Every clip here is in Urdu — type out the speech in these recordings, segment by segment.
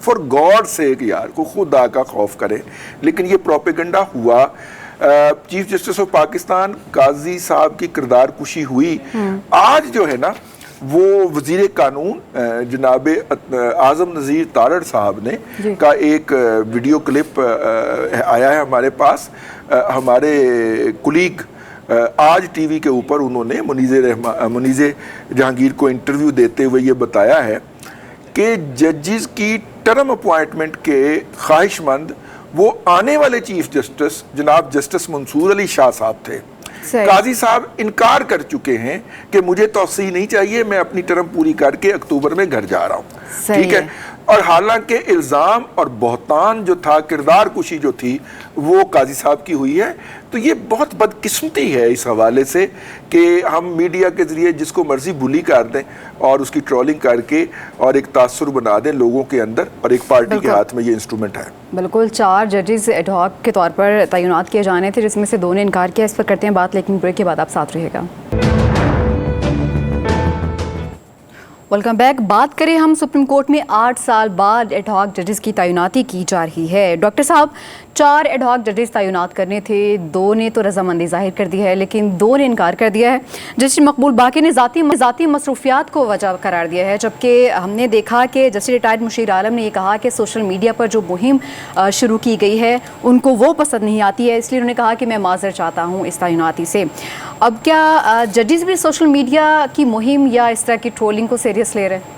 فار گاڈ سیک یار کو خدا کا خوف کریں. لیکن یہ پروپیگنڈا ہوا. چیف جسٹس آف پاکستان قاضی صاحب کی کردار کشی ہوئی. آج جو ہے نا وہ وزیر قانون جناب اعظم نذیر تارڑ صاحب نے کا ایک ویڈیو کلپ آیا ہے ہمارے پاس. ہمارے کولیگ آج ٹی وی کے اوپر انہوں نے منیز جہانگیر کو انٹرویو دیتے ہوئے یہ بتایا ہے کہ ججز کی ٹرم اپوائنٹمنٹ کے خواہش مند وہ آنے والے چیف جسٹس جناب جسٹس منصور علی شاہ صاحب تھے. قاضی صاحب انکار کر چکے ہیں کہ مجھے توسیع نہیں چاہیے, میں اپنی ٹرم پوری کر کے اکتوبر میں گھر جا رہا ہوں. ٹھیک ہے. اور حالانکہ الزام اور بہتان جو تھا, کردار کشی جو تھی, وہ قاضی صاحب کی ہوئی ہے. تو یہ بہت بدقسمتی ہے اس حوالے سے کہ ہم میڈیا کے ذریعے جس کو مرضی بلی کر دیں اور اس کی ٹرولنگ کر کے اور ایک تاثر بنا دیں لوگوں کے اندر, اور ایک پارٹی کے ہاتھ میں یہ انسٹرومنٹ ہے. بالکل. 4 ججز ایڈ ہاک کے طور پر تعینات کیے جانے تھے, جس میں سے 2 نے انکار کیا. اس پر کرتے ہیں بات, لیکن بریک کے بعد آپ ساتھ رہے گا. Welcome back. بات کریں ہم سپریم کورٹ میں 8 سال بعد ایڈ ہاک ججز کی تعیناتی کی جا رہی ہے. ڈاکٹر صاحب 4 ایڈ ہاک ججز تعینات کرنے تھے, 2 نے تو رضامندی ظاہر کر دی ہے لیکن 2 نے انکار کر دیا ہے. جسٹس مقبول باقی نے ذاتی مصروفیات کو وجہ قرار دیا ہے, جبکہ ہم نے دیکھا کہ جسٹس ریٹائرڈ مشیر عالم نے یہ کہا کہ سوشل میڈیا پر جو مہم شروع کی گئی ہے ان کو وہ پسند نہیں آتی ہے, اس لیے انہوں نے کہا کہ میں معذر چاہتا ہوں اس تعیناتی سے. اب کیا ججز بھی سوشل میڈیا کی مہم یا اس طرح کی ٹرولنگ کو سیریس لے رہے ہیں؟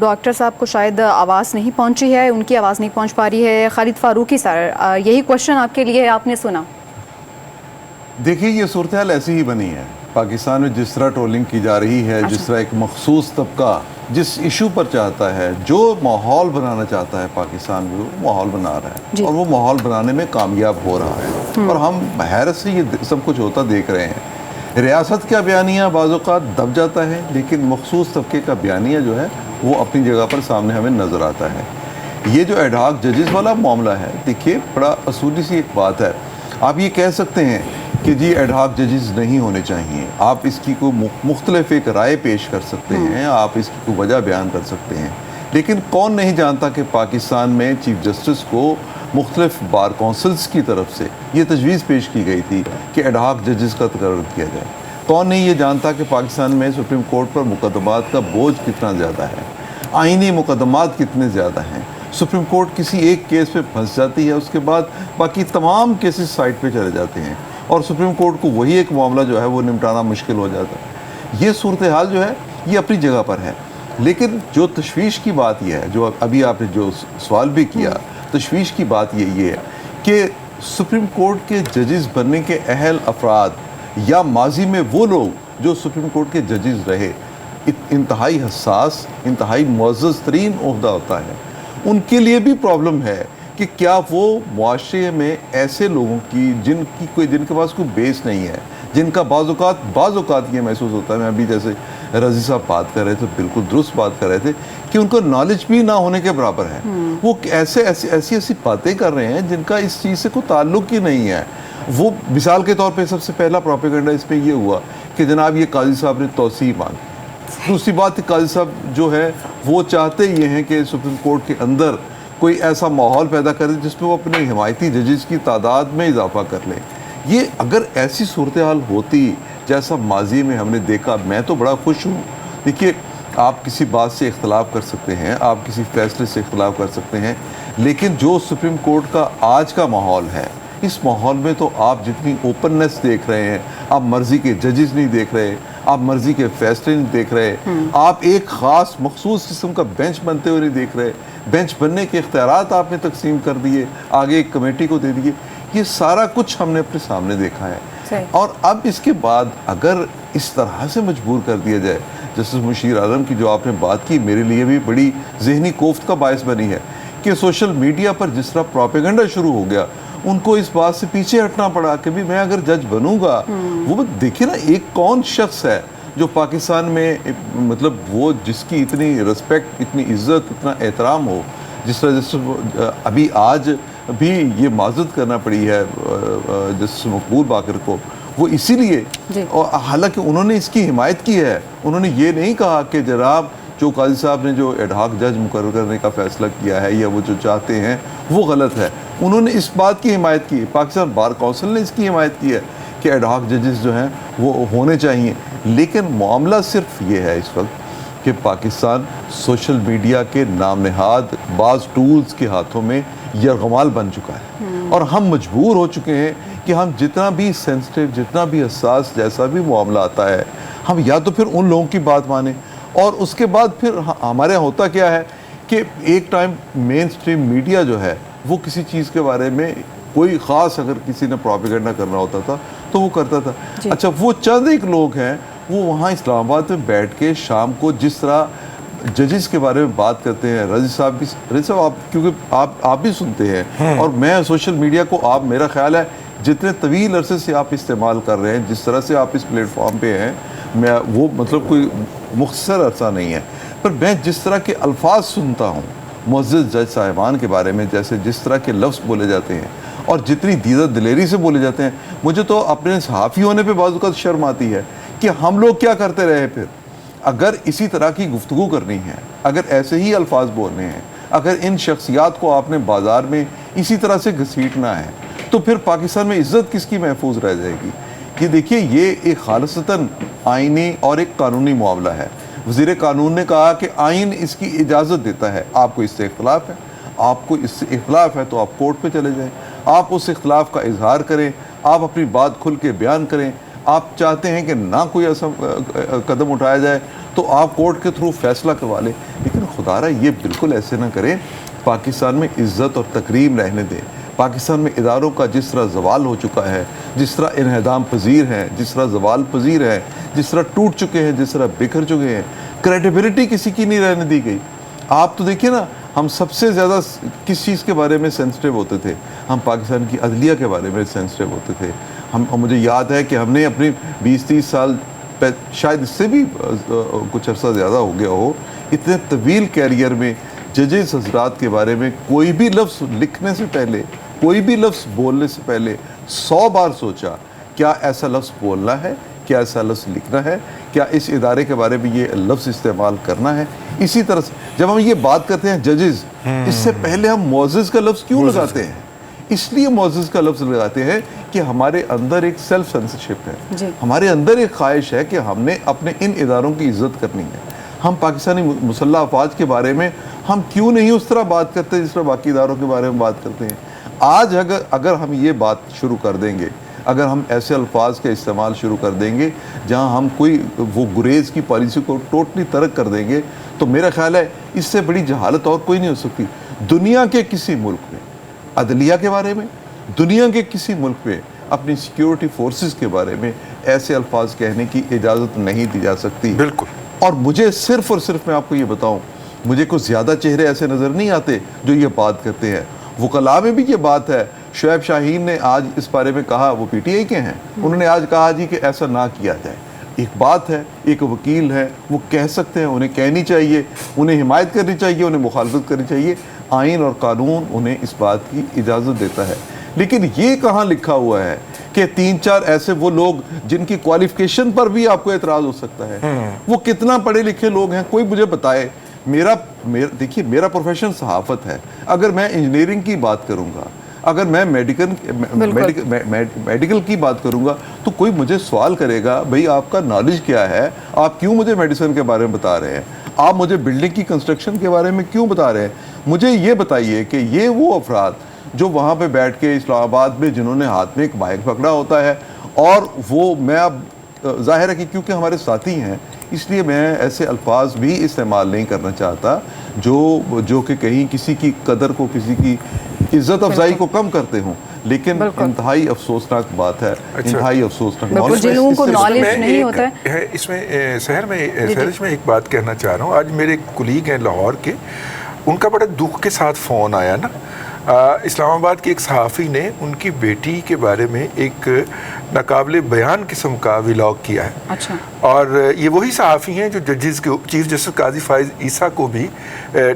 ڈاکٹر صاحب کو شاید آواز نہیں پہنچی ہے, ان کی آواز نہیں پہنچ پا رہی ہے. خالد فاروقی سر, یہی کوشچن آپ کے لیے ہے, آپ نے سنا. دیکھیے یہ صورتحال ایسی ہی بنی ہے پاکستان میں, جس طرح ٹرولنگ کی جا رہی ہے, جس طرح ایک مخصوص طبقہ جس ایشو پر چاہتا ہے, جو ماحول بنانا چاہتا ہے پاکستان میں, وہ ماحول بنا رہا ہے اور وہ ماحول بنانے میں کامیاب ہو رہا ہے. اور ہم حیرت سے یہ سب کچھ ہوتا دیکھ رہے ہیں. ریاست کا بیانیہ بعض اوقات دب جاتا ہے, لیکن مخصوص طبقے کا بیانیہ جو ہے وہ اپنی جگہ پر سامنے ہمیں نظر آتا ہے. یہ جو ایڈ ہاک ججز والا معاملہ ہے, دیکھیے بڑا اصولی سی ایک بات ہے. آپ یہ کہہ سکتے ہیں کہ جی ایڈ ہاک ججز نہیں ہونے چاہیے, آپ اس کی کوئی مختلف ایک رائے پیش کر سکتے ہیں, آپ اس کی کوئی وجہ بیان کر سکتے ہیں, لیکن کون نہیں جانتا کہ پاکستان میں چیف جسٹس کو مختلف بار کونسلز کی طرف سے یہ تجویز پیش کی گئی تھی کہ ایڈ ہاک ججز کا تقرر کیا جائے. کون نہیں یہ جانتا کہ پاکستان میں سپریم کورٹ پر مقدمات کا بوجھ کتنا زیادہ ہے, آئینی مقدمات کتنے زیادہ ہیں. سپریم کورٹ کسی ایک کیس پہ پھنس جاتی ہے, اس کے بعد باقی تمام کیسز سائٹ پہ چلے جاتے ہیں, اور سپریم کورٹ کو وہی ایک معاملہ جو ہے وہ نمٹانا مشکل ہو جاتا ہے. یہ صورتحال جو ہے یہ اپنی جگہ پر ہے, لیکن جو تشویش کی بات یہ ہے, جو ابھی آپ نے جو سوال بھی کیا, تشویش کی بات یہ ہے کہ سپریم کورٹ کے ججز بننے کے اہل افراد یا ماضی میں وہ لوگ جو سپریم کورٹ کے ججز رہے, انتہائی حساس, انتہائی معزز ترین عہدہ ہوتا ہے. ان کے لیے بھی پرابلم ہے کہ کیا وہ معاشرے میں ایسے لوگوں کی جن کے پاس کوئی بیس نہیں ہے, جن کا بعض اوقات یہ محسوس ہوتا ہے, میں ابھی جیسے رضی صاحب بات کر رہے تھے, بالکل درست بات کر رہے تھے, کہ ان کو نالج بھی نہ ہونے کے برابر ہے. وہ ایسی باتیں کر رہے ہیں جن کا اس چیز سے کوئی تعلق ہی نہیں ہے. وہ مثال کے طور پہ سب سے پہلا پروپیگنڈا اس میں یہ ہوا کہ جناب یہ قاضی صاحب نے توسیع مانگی. دوسری بات قاضی صاحب جو ہے وہ چاہتے یہ ہیں کہ سپریم کورٹ کے اندر کوئی ایسا ماحول پیدا کر دے جس میں وہ اپنے حمایتی ججز کی تعداد میں اضافہ کر لیں. یہ اگر ایسی صورتحال ہوتی جیسا ماضی میں ہم نے دیکھا, میں تو بڑا خوش ہوں. دیکھیے آپ کسی بات سے اختلاف کر سکتے ہیں, آپ کسی فیصلے سے اختلاف کر سکتے ہیں, لیکن جو سپریم کورٹ کا آج کا ماحول ہے, اس ماحول میں تو آپ جتنی اوپننس دیکھ رہے ہیں, آپ مرضی کے ججز نہیں دیکھ رہے, آپ مرضی کے فیصلے نہیں دیکھ رہے, آپ ایک خاص مخصوص قسم کا بینچ بنتے ہوئے نہیں دیکھ رہے. بینچ بننے کے اختیارات آپ نے تقسیم کر دیے, آگے ایک کمیٹی کو دے دیے. یہ سارا کچھ ہم نے اپنے سامنے دیکھا ہے. اور اب اس کے بعد اگر اس طرح سے مجبور کر دیا جائے, جسٹس مشیر عالم کی جو آپ نے بات کی میرے لیے بھی بڑی ذہنی کوفت کا باعث بنی ہے کہ سوشل میڈیا پر جس طرح پروپیگنڈا شروع ہو گیا, ان کو اس بات سے پیچھے ہٹنا پڑا کہ بھی میں اگر جج بنوں گا, وہ دیکھیں نا ایک کون شخص ہے جو پاکستان میں مطلب وہ جس کی اتنی رسپیکٹ, اتنی عزت, اتنا احترام ہو, جس طرح ابھی آج بھی یہ معذرت کرنا پڑی ہے جسٹس مقبول باقر کو، وہ اسی لیے، اور حالانکہ انہوں نے اس کی حمایت کی ہے، انہوں نے یہ نہیں کہا کہ جناب جو قاضی صاحب نے جو ایڈ ہاک جج مقرر کرنے کا فیصلہ کیا ہے یا وہ جو چاہتے ہیں وہ غلط ہے، انہوں نے اس بات کی حمایت کی، پاکستان بار کونسل نے اس کی حمایت کی ہے کہ ایڈ ہاک ججز جو ہیں وہ ہونے چاہیے. لیکن معاملہ صرف یہ ہے اس وقت کہ پاکستان سوشل میڈیا کے نام نہاد بعض ٹولز کے ہاتھوں میں یرغمال بن چکا ہے، اور ہم مجبور ہو چکے ہیں کہ ہم جتنا بھی سینسٹیو، جتنا بھی حساس جیسا بھی معاملہ آتا ہے، ہم یا تو پھر ان لوگوں کی بات مانیں، اور اس کے بعد پھر ہمارے یہاں ہوتا کیا ہے کہ ایک ٹائم مین سٹریم میڈیا جو ہے وہ کسی چیز کے بارے میں کوئی خاص اگر کسی نے پروپیگنڈا کرنا ہوتا تھا تو وہ کرتا تھا. اچھا، وہ چند ایک لوگ ہیں وہ وہاں اسلام آباد میں بیٹھ کے شام کو جس طرح ججز کے بارے میں بات کرتے ہیں، رضی صاحب آپ کیونکہ آپ بھی سنتے ہیں، اور میں سوشل میڈیا کو آپ، میرا خیال ہے جتنے طویل عرصے سے آپ استعمال کر رہے ہیں، جس طرح سے آپ اس پلیٹ فارم پہ ہیں، میں وہ مطلب کوئی مختصر عرصہ نہیں ہے، پر میں جس طرح کے الفاظ سنتا ہوں معزز جج صاحبان کے بارے میں، جس طرح کے لفظ بولے جاتے ہیں اور جتنی دیدہ دلیری سے بولے جاتے ہیں، مجھے تو اپنے صحافی ہونے پہ بعض اوقات شرم آتی ہے کہ ہم لوگ کیا کرتے رہے. پھر اگر اسی طرح کی گفتگو کرنی ہے، اگر ایسے ہی الفاظ بولنے ہیں، اگر ان شخصیات کو آپ نے بازار میں اسی طرح سے گھسیٹنا ہے، تو پھر پاکستان میں عزت کس کی محفوظ رہ جائے گی؟ یہ دیکھیے، یہ ایک خالصتاً آئینی اور ایک قانونی معاملہ ہے. وزیر قانون نے کہا کہ آئین اس کی اجازت دیتا ہے، آپ کو اس سے اختلاف ہے، آپ کو اس سے اختلاف ہے تو آپ کورٹ پہ چلے جائیں، آپ اس اختلاف کا اظہار کریں، آپ اپنی بات کھل کے بیان کریں. آپ چاہتے ہیں کہ نہ کوئی ایسا قدم اٹھایا جائے تو آپ کورٹ کے تھرو فیصلہ کروا لیں، لیکن خدا رہا یہ بالکل ایسے نہ کریں. پاکستان میں عزت اور تکریم رہنے دیں. پاکستان میں اداروں کا جس طرح زوال ہو چکا ہے، جس طرح انہدام پذیر ہیں، جس طرح زوال پذیر ہیں، جس طرح ٹوٹ چکے ہیں، جس طرح بکھر چکے ہیں، کریڈیبلٹی کسی کی نہیں رہنے دی گئی. آپ تو دیکھیے نا، ہم سب سے زیادہ کس چیز کے بارے میں سینسٹیو ہوتے تھے؟ ہم پاکستان کی عدلیہ کے بارے میں سینسٹیو ہوتے تھے. مجھے یاد ہے کہ ہم نے اپنی 20-30 سال، شاید اس سے بھی کچھ عرصہ زیادہ ہو گیا ہو، اتنے طویل کیریئر میں ججز حضرات کے بارے میں کوئی بھی لفظ لکھنے سے پہلے، کوئی بھی لفظ بولنے سے پہلے 100 بار سوچا کیا ایسا لفظ بولنا ہے، کیا ایسا لفظ لکھنا ہے، کیا اس ادارے کے بارے میں یہ لفظ استعمال کرنا ہے. اسی طرح سے جب ہم یہ بات کرتے ہیں ججز، اس سے پہلے ہم معزز کا لفظ کیوں لگاتے ہیں؟ اس لیے معزز کا لفظ لگاتے ہیں کہ ہمارے اندر ایک سیلف سینسرشپ ہے، ہمارے اندر ایک خواہش ہے کہ ہم نے اپنے ان اداروں کی عزت کرنی ہے. ہم پاکستانی مسلح افواج کے بارے میں ہم کیوں نہیں اس طرح بات کرتے جس طرح باقی اداروں کے بارے میں بات کرتے ہیں؟ آج اگر ہم یہ بات شروع کر دیں گے، اگر ہم ایسے الفاظ کا استعمال شروع کر دیں گے جہاں ہم کوئی وہ گریز کی پالیسی کو ٹوٹلی ترک کر دیں گے، تو میرا خیال ہے اس سے بڑی جہالت اور کوئی نہیں ہو سکتی. دنیا کے کسی ملک میں عدلیہ کے بارے میں، دنیا کے کسی ملک میں اپنی سیکیورٹی فورسز کے بارے میں ایسے الفاظ کہنے کی اجازت نہیں دی جا سکتی. بالکل. اور مجھے صرف اور صرف میں آپ کو یہ بتاؤں، مجھے کوئی زیادہ چہرے ایسے نظر نہیں آتے جو یہ بات کرتے ہیں. وکلاء میں بھی یہ بات ہے. شعیب شاہین نے آج اس بارے میں کہا، وہ پی ٹی آئی کے ہیں، انہوں نے آج کہا جی کہ ایسا نہ کیا جائے. ایک بات ہے، ایک وکیل ہے، وہ کہہ سکتے ہیں، انہیں کہنی چاہیے، انہیں حمایت کرنی چاہیے، انہیں مخالفت کرنی چاہیے. آئین اور قانون انہیں اس بات کی اجازت دیتا ہے. لیکن یہ کہاں لکھا ہوا ہے کہ 3-4 ایسے وہ لوگ جن کی کوالیفیکیشن پر بھی آپ کو اعتراض ہو سکتا ہے، وہ کتنا پڑھے لکھے لوگ ہیں؟ کوئی مجھے بتائے. دیکھیے، میرا پروفیشن صحافت ہے. اگر میں انجینئرنگ کی بات کروں گا، اگر میں میڈیکل کی بات کروں گا، تو کوئی مجھے سوال کرے گا بھئی آپ کا نالج کیا ہے، آپ کیوں مجھے میڈیسن کے بارے میں بتا رہے ہیں، آپ مجھے بلڈنگ کی کنسٹرکشن کے بارے میں کیوں بتا رہے ہیں؟ مجھے یہ بتائیے کہ یہ وہ افراد جو وہاں پہ بیٹھ کے اسلام آباد میں جنہوں نے ہاتھ میں ایک مائک پکڑا ہوتا ہے، اور وہ میں اب ظاہر ہے کہ کیونکہ ہمارے ساتھی ہیں اس لیے میں ایسے الفاظ بھی استعمال نہیں کرنا چاہتا جو کہ کہیں کسی کی قدر کو، کسی کی عزت افزائی کو کم کرتے ہوں. لیکن انتہائی افسوسناک بات ہے، انتہائی افسوسناک. جن لوگوں کو نالج نہیں ہوتا ہے. اس میں سہرش میں ایک بات کہنا چاہ رہا ہوں. آج میرے کولیگ ہیں لاہور کے، ان کا بڑا دکھ کے ساتھ فون آیا نا. اسلام آباد کے ایک صحافی نے ان کی بیٹی کے بارے میں ایک ناقابل بیان قسم کا ولاگ کیا ہے. اچھا. اور یہ وہی صحافی ہیں جو ججز کے چیف جسٹس قاضی فائز عیسیٰ کو بھی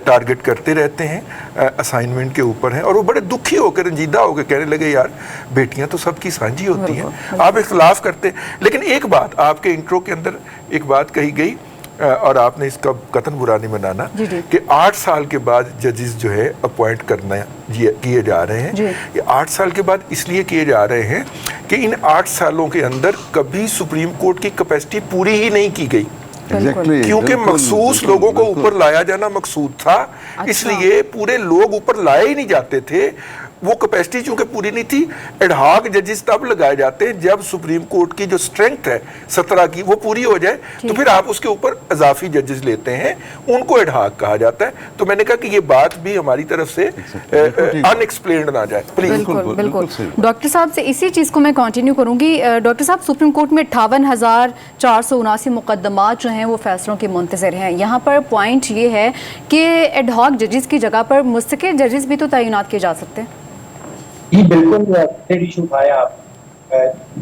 ٹارگٹ کرتے رہتے ہیں اسائنمنٹ کے اوپر ہیں, اور وہ بڑے دکھی ہو کے رنجیدہ ہو کے کہنے لگے یار بیٹیاں تو سب کی سانجھی ہوتی ہیں, آپ اختلاف کرتے. لیکن ایک بات آپ کے انٹرو کے اندر ایک بات کہی گئی اور آپ نے اس کا قطعاً برا نہیں منانا کہ 8 سال کے بعد ججز جو ہے اپوائنٹ کرنا کیے جا رہے ہیں. یہ 8 سال کے بعد اس لیے کیے جا رہے ہیں کہ ان 8 سالوں کے اندر کبھی سپریم کورٹ کی کیپیسٹی پوری ہی نہیں کی گئی, کیونکہ مخصوص لوگوں کو اوپر لایا جانا مقصود تھا, اس لیے پورے لوگ اوپر لائے ہی نہیں جاتے تھے. وہ کیپیسٹی چونکہ پوری نہیں تھی, ایڈ ہاک ججز تب لگائے جاتے ہیں جب سپریم کورٹ کی جو اسٹرینتھ ہے 17 کی وہ پوری ہو جائے, تو پھر آپ اس کے اوپر اضافی ججز لیتے ہیں, ان کو ایڈ ہاک کہا جاتا ہے. تو میں نے کہا کہ یہ بات بھی ہماری طرف سے ان ایکسپلینڈ نہ جائے. بالکل بالکل. ڈاکٹر صاحب سے اسی چیز کو میں کنٹینیو کروں گی. ڈاکٹر صاحب, سپریم کورٹ میں 58,479 مقدمات جو ہیں وہ فیصلوں کے منتظر ہیں. یہاں پر پوائنٹ یہ ہے کہ ایڈ ہاک ججز کی جگہ پر مستقل ججز بھی تو تعینات کیے جا سکتے ہیں. جی بالکل ایشو اٹھایا آپ.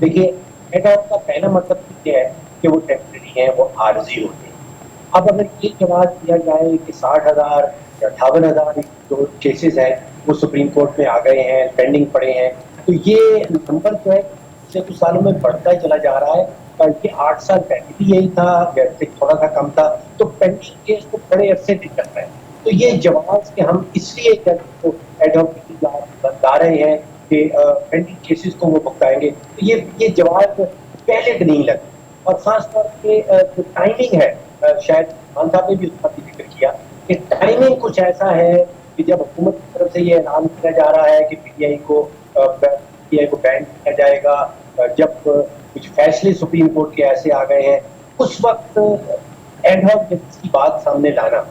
دیکھیے ایڈ ہاک کا پہلا مطلب یہ ہے کہ وہ ٹیمپریری ہیں, وہ عارضی ہوتے ہیں. اب اگر یہ جواز دیا جائے کہ 60,000 یا 58,000 جو کیسز ہیں وہ سپریم کورٹ میں آ گئے ہیں, پینڈنگ پڑے ہیں, تو یہ نمبر جو ہے پچھلے کچھ سالوں میں بڑھتا ہی چلا جا رہا ہے. یہ 8 سال پہلے بھی یہی تھا, تھوڑا سا کم تھا, تو پینڈنگ کیس کو بڑے عرصے سے چل رہے ہیں. تو یہ جواز کہ ہم اس لیے ایڈ ہاک بتا رہے ہیں کہ پینڈنگ کیسز کو وہ بھگتائیں گے, تو یہ جواز پہلے تو نہیں لگا. اور خاص طور پہ جو ٹائمنگ ہے, شاید خان صاحب نے بھی اس کا ذکر کیا کہ ٹائمنگ کچھ ایسا ہے کہ جب حکومت کی طرف سے یہ اعلان کیا جا رہا ہے کہ پی ٹی آئی کو بین کیا جائے گا, جب کچھ فیصلے سپریم کورٹ کے ایسے آ گئے ہیں, اس وقت ایڈ ہاک کی بات سامنے لانا.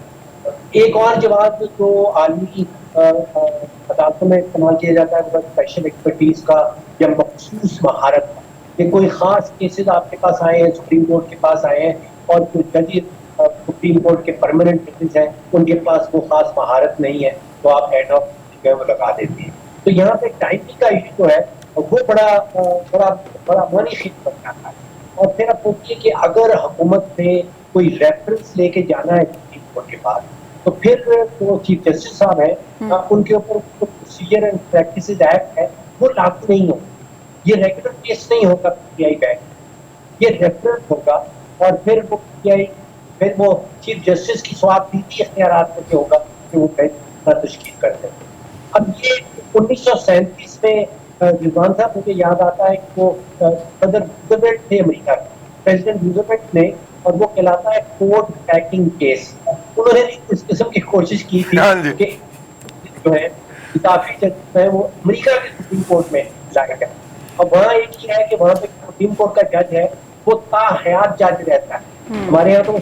ایک اور جواب جو عالمی عدالتوں میں استعمال کیا جاتا ہے وہ اسپیشل ایکسپرٹیز کا یا مخصوص مہارت کا, کہ کوئی خاص کیسز آپ کے پاس آئے ہیں, سپریم کورٹ کے پاس آئے ہیں, اور کچھ ججز سپریم کورٹ کے پرماننٹ ججز ہیں, ان کے پاس وہ خاص مہارت نہیں ہے, تو آپ ایڈ ہاک جو ہے وہ لگا دیتے ہیں. تو یہاں پہ ٹائمنگ کا ایشو جو ہے وہ بڑا معنی خیز بن جاتا ہے. اور پھر اب ہوتی ہے کہ اگر حکومت نے کوئی ریفرنس لے کے جانا ہے سپریم کورٹ کے پاس, تو پھر وہ چیف جسٹس صاحب ہیں ان کے اوپر پروسیجر اینڈ پریکٹسز ایکٹ ہے وہ لاگو نہیں ہوگا. یہ ریگولر کیس نہیں ہوگا پی ٹی آئی بینک, یہ ریفرنس ہوگا, اور پھر وہ پی ٹی آئی پھر وہ چیف جسٹس کی ثوابدیدی اختیارات میں ہوگا کہ وہ بینک کا تشکیل کرتے ہیں. اب یہ 1937 میں رضوان صاحب مجھے یاد آتا ہے کہ وہ صدر روزویلٹ تھے امریکہ کے, پریزیڈنٹ روزویلٹ نے, اور وہ کہلاتا ہے کوڈ پیکنگ کیس. انہوں نے اس قسم کی کوشش کی تھی کہ جو ہے اضافی جج ہے وہ امریکہ کے سپریم کورٹ میں لایا گیا, اور وہاں ایک یہ ہے کہ وہاں پہ سپریم کورٹ کا جج ہے وہ تا حیات جج رہتا ہے. ہمارے یہاں تو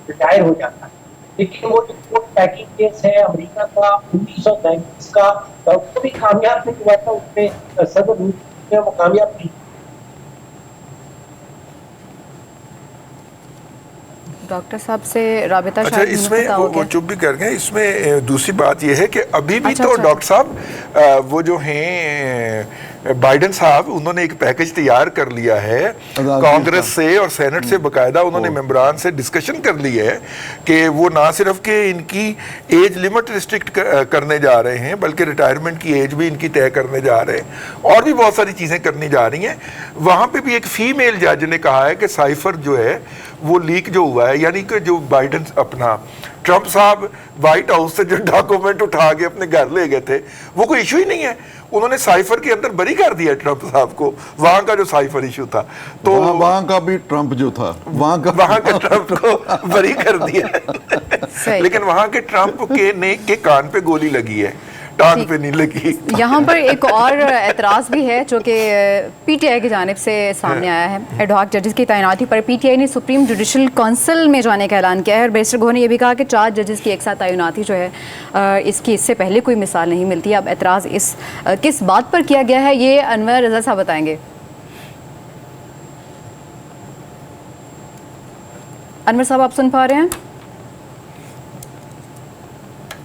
ریٹائر ہو جاتا ہے, لیکن وہ جو کوڈ پیکنگ کیس ہے امریکہ کا 1937 کا, وہ بھی کامیاب نہیں ہوا تھا. اس میں صدر روزویلٹ وہ کامیاب نہیں. ڈاکٹر صاحب سے رابطہ اچھا, اس میں وہ چپ بھی کر گئے. اس میں دوسری بات یہ ہے کہ ابھی بھی تو ڈاکٹر صاحب وہ جو ہیں بائیڈن صاحب, انہوں نے ایک پیکج تیار کر لیا ہے کانگریس سے اور سینٹ سے, باقاعدہ انہوں نے ممبران سے ڈسکشن کر لی ہے کہ وہ نہ صرف کہ ان کی ایج لمٹ ریسٹرکٹ کرنے جا رہے ہیں بلکہ ریٹائرمنٹ کی ایج بھی ان کی طے کرنے جا رہے ہیں, اور بھی بہت ساری چیزیں کرنی جا رہی ہیں. وہاں پہ بھی ایک فیمیل جج نے کہا ہے کہ سائفر جو ہے وہ لیک جو ہوا ہے, یعنی کہ جو بائیڈن اپنا ٹرمپ صاحب وائٹ ہاؤس سے جو ڈاکومنٹ اٹھا کے اپنے گھر لے گئے تھے وہ کوئی ایشو ہی نہیں ہے. انہوں نے سائفر کے اندر بری کر دیا ٹرمپ صاحب کو, وہاں کا جو سائفر ایشو تھا, تو وہاں کا بھی ٹرمپ جو تھا وہاں کا ٹرمپ کو بری کر دیا, لیکن وہاں کے ٹرمپ کے کان پہ گولی لگی ہے, ٹانگ پہ نہیں لگی. یہاں پر ایک اور اعتراض بھی ہے جو کہ پی ٹی آئی کی جانب سے سامنے آیا ہے. ایڈ ہاک ججز کی تعیناتی پر پی ٹی آئی نے سپریم جوڈیشل کونسل میں جانے کا اعلان کیا ہے, اور بیرسٹر گوہر نے یہ بھی کہا کہ 4 ججز کی ایک ساتھ تعیناتی جو ہے اس کی اس سے پہلے کوئی مثال نہیں ملتی. اب اعتراض اس کس بات پر کیا گیا ہے یہ انور رضا صاحب بتائیں گے. انور صاحب آپ سن پا رہے ہیں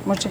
مجھے؟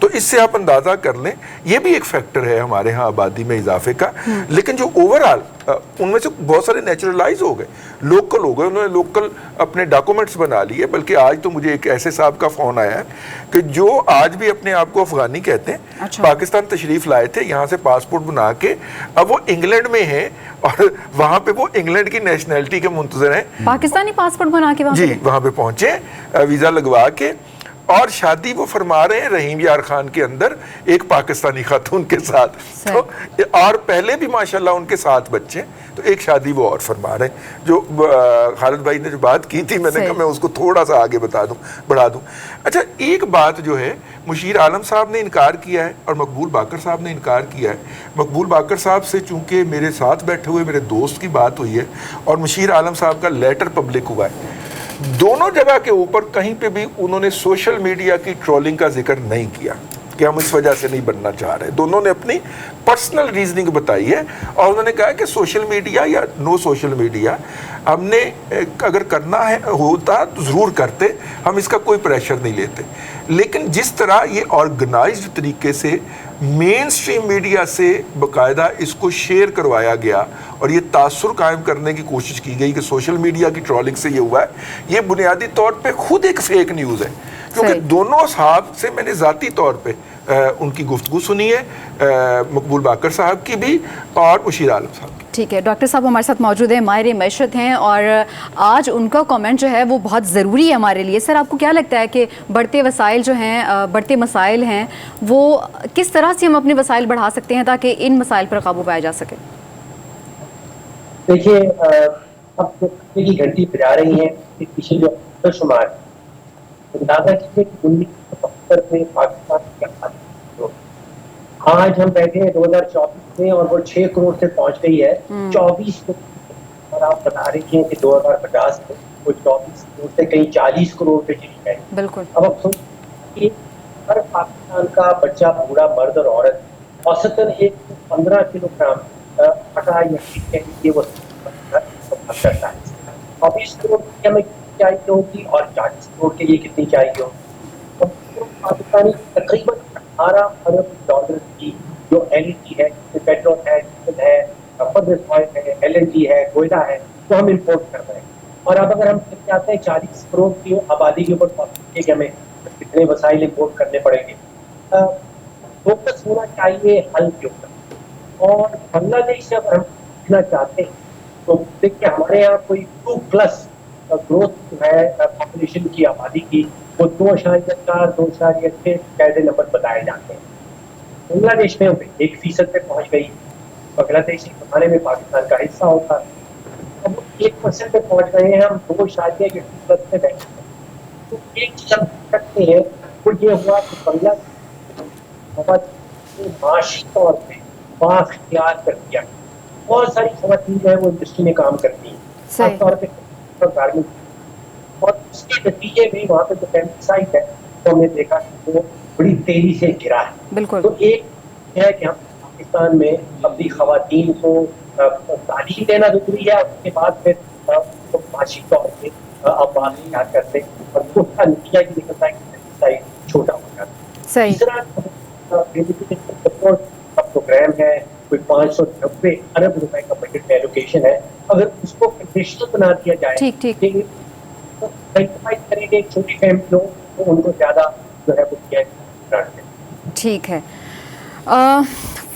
تو اس سے آپ اندازہ کر لیں یہ بھی ایک فیکٹر ہے ہمارے ہاں آبادی میں اضافے کا. لیکن جو اوورآل ان میں سے بہت سارے نیچرلائز ہو گئے, لوکل ہو گئے, انہوں نے لوکل اپنے ڈاکومنٹس بنا لیے. بلکہ آج تو مجھے ایک ایسے صاحب کا فون آیا ہے کہ جو آج بھی اپنے آپ کو افغانی کہتے ہیں, پاکستان تشریف لائے تھے, یہاں سے پاسپورٹ بنا کے اب وہ انگلینڈ میں ہیں اور وہاں پہ وہ انگلینڈ کی نیشنلٹی کے منتظر ہیں. پاکستانی پاسپورٹ بنا کے جی وہاں پہ پہنچے ویزا لگوا کے, اور شادی وہ فرما رہے ہیں رحیم یار خان کے اندر ایک پاکستانی خاتون کے ساتھ. تو اور پہلے بھی ماشاءاللہ ان کے 7 بچے, تو ایک شادی وہ اور فرما رہے ہیں. جو خالد بھائی نے جو بات کی تھی, میں نے کہا میں اس کو تھوڑا سا آگے بڑھا دوں. اچھا ایک بات جو ہے مشیر عالم صاحب نے انکار کیا ہے اور مقبول باقر صاحب نے انکار کیا ہے. مقبول باقر صاحب سے چونکہ میرے ساتھ بیٹھے ہوئے میرے دوست کی بات ہوئی ہے اور مشیر عالم صاحب کا لیٹر پبلک ہوا ہے, دونوں جگہ کے اوپر کہیں پہ بھی انہوں نے سوشل میڈیا کی ٹرولنگ کا ذکر نہیں کیا کہ ہم اس وجہ سے نہیں بننا چاہ رہے. دونوں نے اپنی پرسنل ریزننگ بتائی ہے اور انہوں نے کہا کہ سوشل میڈیا یا نو سوشل میڈیا ہم نے اگر کرنا ہے ہوتا تو ضرور کرتے, ہم اس کا کوئی پریشر نہیں لیتے. لیکن جس طرح یہ آرگنائزڈ طریقے سے مین سٹریم میڈیا سے باقاعدہ اس کو شیئر کروایا گیا اور یہ تاثر قائم کرنے کی کوشش کی گئی کہ سوشل میڈیا کی ٹرولنگ سے یہ ہوا ہے, یہ بنیادی طور پہ خود ایک فیک نیوز ہے. کیونکہ دونوں اصحاب سے میں نے ذاتی طور پہ ان کی گفتگو سنی ہے, مقبول باقر صاحب کی بھی اور مشیر عالم صاحب کی. ٹھیک ہے, ڈاکٹر صاحب ہمارے ساتھ موجود ہیں, ماہر معیشت ہیں, اور آج ان کا کامنٹ جو ہے وہ بہت ضروری ہے ہمارے لیے. سر آپ کو کیا لگتا ہے کہ بڑھتے وسائل جو ہیں, بڑھتے مسائل ہیں, وہ کس طرح سے ہم اپنے وسائل بڑھا سکتے ہیں تاکہ ان مسائل پر قابو پایا جا سکے؟ دیکھیے اب کی گھنٹی بجا رہی ہیں, پیچھے جو شمار اندازہ کیجیے کہ 1975 میں پاکستان کی آزادی, آج ہم بیٹھے ہیں 2024 میں اور وہ 6 کروڑ سے پہنچ گئی ہے 24 کروڑ, اور آپ بتا رہی ہیں کہ 2050 میں وہ 24 کروڑ سے کہیں 40 کروڑ پہ چلی جائے. بالکل. اب آپ سوچیں ہر پاکستان کا بچہ, بوڑھا, مرد اور عورت اوسطاً 15 کلو گرام آٹا یا یہ وہ کرتا ہے. 24 کروڑ کی ہمیں چاہیے ہوگی اور 40 کروڑ کے لیے کتنی چاہیے ہوگی. پاکستانی تقریباً 18 ارب ڈالر کی جو ایل این جی ہے, پیٹرول ہے, ڈیزل ہے, فرنس آئل ہے, ایل این جی ہے, کوئلہ ہے, تو ہم امپورٹ کر رہے ہیں. اور اب اگر ہم چاہتے ہیں 40 کروڑ کی آبادی کے اوپر کہ ہمیں کتنے وسائل امپورٹ کرنے پڑیں گے, فوکس ہونا چاہیے حل کے اوپر. اور بنگلہ دیش سے اگر ہم سیکھنا چاہتے ہیں تو دیکھیے ہمارے یہاں کوئی 2+ گروتھ جو ہے پاپولیشن کی آبادی کی وہ 2.4 2.6 قاعدے نمبر بتائے جاتے ہیں. بنگلہ دیش میں 1% پہ پہنچ گئی. بنگلہ دیش کے زمانے میں پاکستان کا حصہ ہوتا, اب 1% پہ پہنچ گئے ہیں, ہم 2.2+ پہ بیٹھے ہیں. تو ایک چیز ہم سکتے ہیں وہ یہ ہوا کہ بنگلہ دیش معاشی طور پہ بااختیار کر دیا. بہت ساری خواتین جو ہے وہ انڈسٹری میں کام کرتی ہیں, خاص طور پہ گارمنٹ, اور اس کے نتیجے میں وہاں پہ جو فیمسائٹ ہے تو ہم نے دیکھا کہ وہ بڑی تیزی سے گرا ہے. بالکل. تو ایک ہے کہ ہم پاکستان میں اپنی خواتین کو تعلیم دینا ضروری ہے, اس کے بعد پھر معاشی طور پہ اب بات کرتے ہیں اور اس کا نتیجہ یہ نکلتا ہے کہ فیمسائٹ چھوٹا ہو جاتا ہے. تیسرا پروگرام ہے, کوئی 590 ارب روپے کا بجٹ میں ایلوکیشن ہے. اگر اس کو کنڈیشنل بنا دیا جائے کریں گے چھوٹی فیملی ہو تو ان کو زیادہ جو ہے وہ ٹھیک ہے.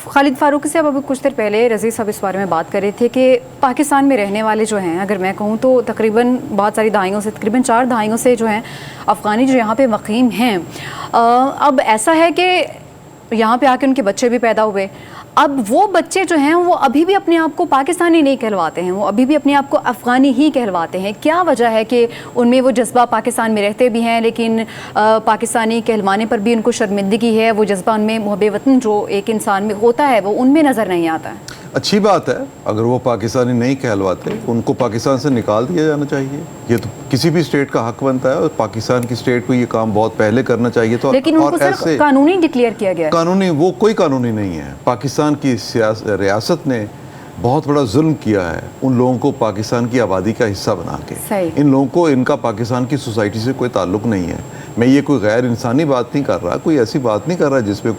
خالد فاروقی صاحب ابھی کچھ دیر پہلے رضی صاحب اس بارے میں بات کر رہے تھے کہ پاکستان میں رہنے والے جو ہیں, اگر میں کہوں تو تقریباً بہت ساری دہائیوں سے, تقریباً 4 دہائیوں سے جو ہیں افغانی جو یہاں پہ مقیم ہیں, اب ایسا ہے کہ یہاں پہ آ کے ان کے بچے بھی پیدا ہوئے. اب وہ بچے جو ہیں وہ ابھی بھی اپنے آپ کو پاکستانی نہیں کہلواتے ہیں, وہ ابھی بھی اپنے آپ کو افغانی ہی کہلواتے ہیں. کیا وجہ ہے کہ ان میں وہ جذبہ پاکستان میں رہتے بھی ہیں لیکن پاکستانی کہلوانے پر بھی ان کو شرمندگی ہے, وہ جذبہ ان میں محب وطن جو ایک انسان میں ہوتا ہے وہ ان میں نظر نہیں آتا ہے؟ اچھی بات ہے, اگر وہ پاکستانی نہیں کہلواتے ان کو پاکستان سے نکال دیا جانا چاہیے. یہ تو کسی بھی اسٹیٹ کا حق بنتا ہے اور پاکستان کی اسٹیٹ کو یہ کام بہت پہلے کرنا چاہیے. تو لیکن ان کو سر قانونی ڈکلیئر کیا گیا ہے. قانونی, وہ کوئی قانونی نہیں ہے. پاکستان کی ریاست نے بہت بڑا ظلم کیا ہے ان لوگوں کو پاکستان کی آبادی کا حصہ بنا کے. ان لوگوں کو ان کا پاکستان کی سوسائٹی سے کوئی تعلق نہیں ہے. میں یہ کوئی غیر انسانی بات نہیں کر رہا، کوئی ایسی بات نہیں کر رہا جس میں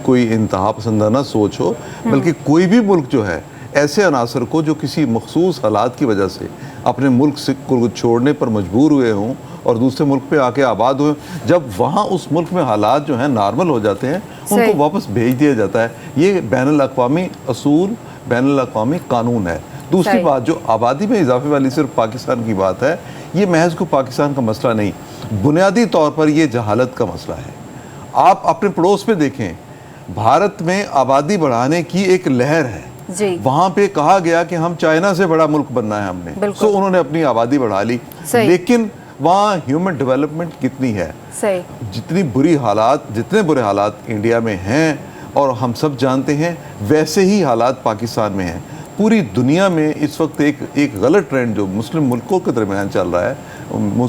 کوئی انتہا پسندانہ سوچ ہو، بلکہ کوئی بھی ملک جو ہے ایسے عناصر کو جو کسی مخصوص حالات کی وجہ سے اپنے ملک کو چھوڑنے پر مجبور ہوئے ہوں اور دوسرے ملک پہ آ کے آباد ہوئے، جب وہاں اس ملک میں حالات جو ہیں نارمل ہو جاتے ہیں ان کو واپس بھیج دیا جاتا ہے۔ یہ بین الاقوامی اصول، بین الاقوامی قانون ہے۔ دوسری بات جو آبادی میں اضافے والی صرف پاکستان کی بات ہے، یہ محض کو پاکستان کا مسئلہ نہیں، بنیادی طور پر یہ جہالت کا مسئلہ ہے۔ آپ اپنے پڑوس پہ دیکھیں، بھارت میں آبادی بڑھانے کی ایک لہر ہے، وہاں پہ کہا گیا کہ ہم چائنا سے بڑا ملک بننا ہے ہم نے، سو انہوں نے اپنی آبادی بڑھا لی، لیکن وہاں ہیومن ڈیولپمنٹ کتنی ہے؟ جتنے برے حالات انڈیا میں ہیں اور ہم سب جانتے ہیں، ویسے ہی حالات پاکستان میں ہیں۔ پوری دنیا میں اس وقت ایک غلط ٹرینڈ جو مسلم ملکوں کے درمیان چل رہا ہے،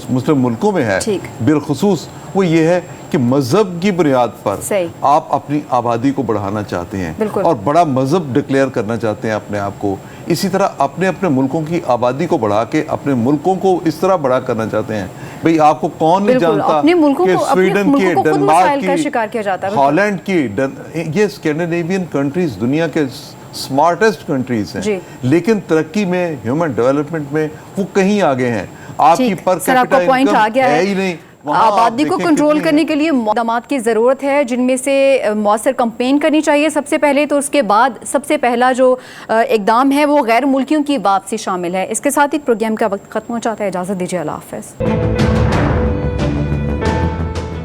مسلم ملکوں میں ہے بالخصوص، وہ یہ ہے کہ مذہب کی بنیاد پر آپ اپنی آبادی کو بڑھانا چاہتے ہیں اور بڑا مذہب ڈکلیئر کرنا چاہتے ہیں اپنے آپ کو، اسی طرح اپنے ملکوں کی آبادی کو بڑھا کے اپنے ملکوں کو اس طرح بڑا کرنا چاہتے ہیں۔ بھئی آپ کو کون نہیں جانتا کہ سویڈن کی، ڈنمارک کی، ہالینڈ کی، یہ اسکینڈینیوین کنٹریز دنیا کے سمارٹسٹ کنٹریز ہیں، لیکن ترقی میں، ہیومن ڈیولپمنٹ میں وہ کہیں آگے ہیں۔ آپ کی پر کیپٹا انکم ہے ہی نہیں۔ آبادی کو کنٹرول کرنے کے لیے اقدامات کی ضرورت ہے، جن میں سے مؤثر کمپین کرنی چاہیے سب سے پہلے، تو اس کے بعد سب سے پہلا جو اقدام ہے وہ غیر ملکیوں کی واپسی شامل ہے۔ اس کے ساتھ ہی پروگرام کا وقت ختم ہو جاتا ہے، اجازت دیجیے، اللہ حافظ۔